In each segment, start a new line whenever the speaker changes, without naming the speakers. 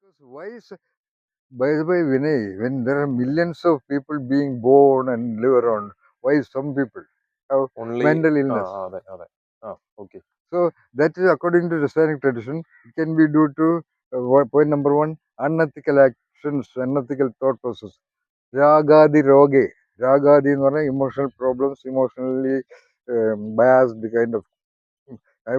Because why is, by the way, Vinay, when there are millions of people being born and live around, why some people have
only
mental illness?
അതെ okay.
So that is according to Islamic tradition. It can be due to point number one, unethical actions, unethical thought process. Ragadi roge. Ragadi എന്ന് പറഞ്ഞാൽ emotional problems, emotionally biased kind of.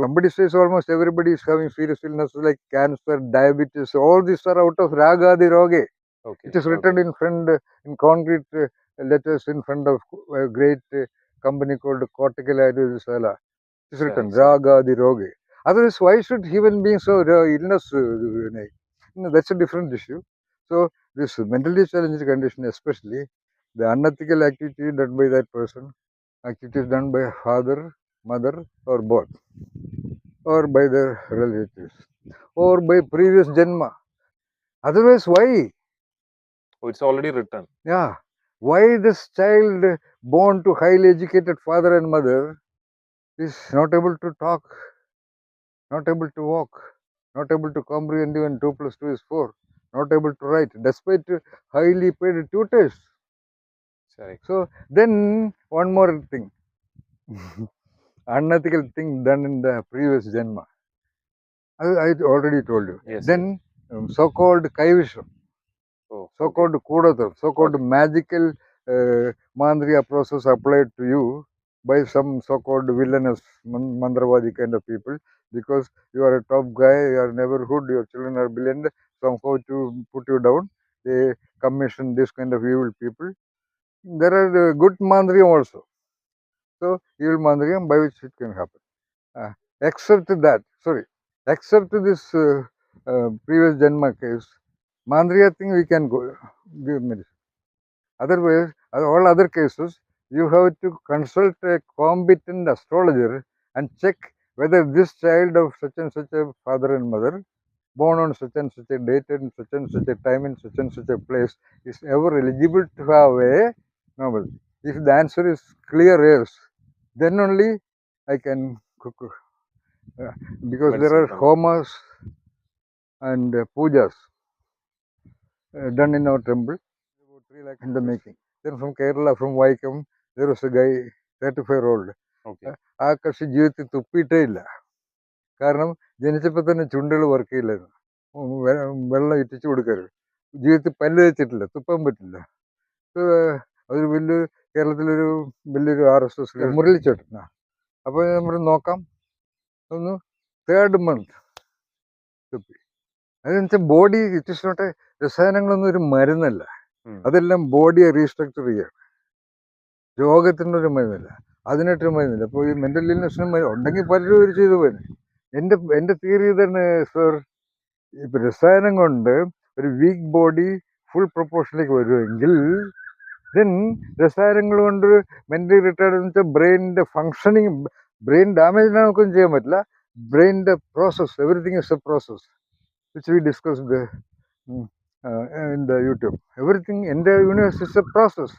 Somebody says almost everybody is having serious illnesses like cancer, diabetes. All these are out of ragadi roge.
Okay,
It is written in front in concrete letters in front of a great company called Cortical Ayurveda. It is written ragadi roge. Otherwise, why should human beings have illness? No, that's a different issue. So this mentally challenged condition, especially the unethical activity done by that person, activities done by father, mother, or both, or by their relatives, or by previous janma. Otherwise, why?
Oh, it's already written.
Yeah. Why this child born to highly educated father and mother is not able to talk, not able to walk, not able to comprehend even 2 plus 2 is 4, not able to write, despite highly paid tutors.
Sorry.
So then one more thing, unethical thing done in the previous janma. I already told you.
Yes,
Then so-called kaivisham,
oh,
so-called kudatham, so-called magical mandriya process applied to you by some so-called villainous mandravadi kind of people, because you are a top guy, your neighborhood, your children are brilliant, somehow to put you down. They commission this kind of evil people. There are good mandriyam also. So evil mandriyam by which it can happen. Except that, except this previous Janma case, Mandriya thing we can go give medicine. Otherwise, all other cases, you have to consult a competent astrologer and check whether this child of such and such a father and mother, born on such and such a date and such a time in such and such a place, is ever eligible to have a novel. If the answer is clear yes, then only I can cook. Because there are homas and pujas done in our temple, about 3 lakh in the making. Then from Kerala, from Vaikam, there was a guy, 35-year-old. ആ കക്ഷി ജീവിതത്തിൽ തുപ്പിയിട്ടേ ഇല്ല. കാരണം ജനിച്ചപ്പോൾ തന്നെ ചുണ്ടുകൾ work ചെയ്യില്ലായിരുന്നു. വെള്ളം ഇറ്റിച്ചു കൊടുക്കരുത്. ജീവിതത്തിൽ പല്ല് തേച്ചിട്ടില്ല, തുപ്പാൻ പറ്റില്ല. അതൊരു വലിയ കേരളത്തിലൊരു വലിയൊരു RSS മുരളിച്ചേട്ടനാ. അപ്പോൾ നമ്മൾ നോക്കാം, ഒന്ന് 3rd month തുപ്പി. അതെന്ന് വെച്ചാൽ ബോഡി ഇറ്റ് ഇസ് നോട്ട് രസായനങ്ങളൊന്നും ഒരു മരുന്നല്ല, അതെല്ലാം ബോഡിയെ റീസ്ട്രക്ചർ ചെയ്യാണ്. രോഗത്തിനൊരു മരുന്നില്ല, അതിനായിട്ടൊരു മരുന്നില്ല. അപ്പോൾ ഈ മെന്റൽ ഇൽനെസ്സിന് ഉണ്ടെങ്കിൽ പലരും ഒരു ചെയ്തു പോയി. എൻ്റെ തിയറി തന്നെ സർ, ഇപ്പം രസായനം കൊണ്ട് ഒരു വീക്ക് ബോഡി ഫുൾ പ്രൊപ്പോർഷനിലേക്ക് വരുമെങ്കിൽ ദെൻ രസായനങ്ങൾ കൊണ്ട് മെന്റലി റിട്ടയർഡ് എന്ന് വെച്ചാൽ ബ്രെയിനിന്റെ ഫങ്ഷനിങ്, ബ്രെയിൻ ഡാമേജിനെ നമുക്കൊന്നും ചെയ്യാൻ പറ്റില്ല. ബ്രെയിനിന്റെ process, everything is a process which we discussed in the YouTube. Everything in the universe is a process,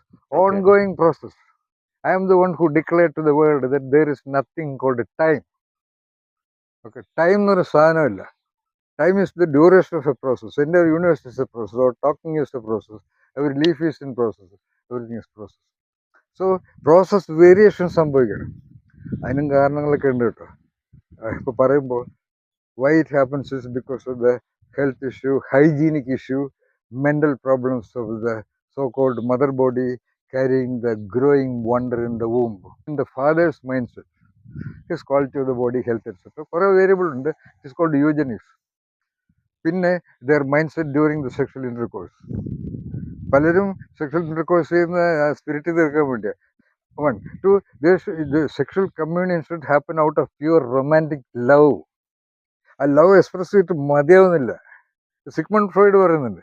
ongoing process. I am the one who declared to the world that there is nothing called time. Okay, time is a sadhanamilla. Time is the duration of a process. In the universe is a process. Or talking is a process. Every leaf is in process. Everything is process. So process variation സംഭവിക്കണം. അതിനും കാരണങ്ങളൊക്കെ ഉണ്ട് കേട്ടോ. ഇപ്പോൾ പറയുമ്പോൾ why it happens is because of the health issue, hygienic issue, mental problems of the so-called mother body carrying the growing wonder in the womb. In the father's mindset, his quality of the body, health, etc. For a variable, it is called eugenics. പിന്നെ their mindset during the sexual intercourse. പലരും sexual intercourse ചെയ്യുന്ന spirit തീർക്കാൻ വേണ്ടിയാണ്. 1, 2, the sexual communion should happen out of pure romantic love. ആ love express ചെയ്തിട്ട് മതിയാവുന്നില്ല. Sigmund Freud പറയുന്നുണ്ട്,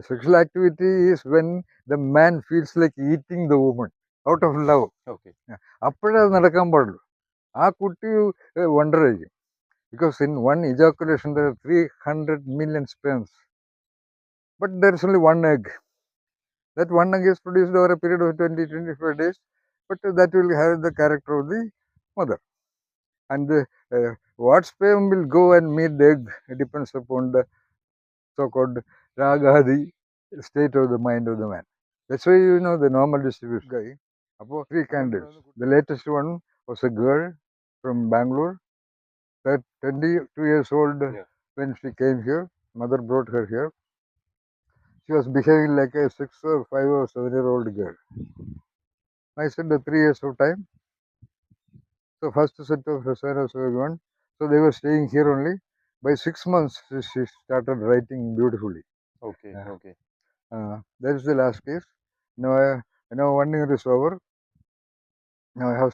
sexual activity is when the man feels like eating the woman out of love. അപ്പോഴേ അത് നടക്കാൻ പാടുള്ളൂ. ആ കുട്ടി വണ്ടർ ആയിരിക്കും. Because in one ejaculation there are 300 million sperms, but there is only one egg. That one egg is produced over a period of 20-25 days, but that will have the character of the mother. And what sperm will go and meet the egg depends upon the so-called Ragadi state of the mind of the man. That's why you know the normal distribution guy. About 3 candidates. The latest one was a girl from Bangalore, 22 years old
Yeah.
when she came here. Mother brought her here. She was behaving like a 6 or 5 or 7-year-old girl. I said the 3 years of time. So first set of researchers were gone. So they were staying here only. By 6 months, she started writing beautifully.
Okay.
Yeah.
Okay.
That is the last case. Now, now 1 year is over. Now I have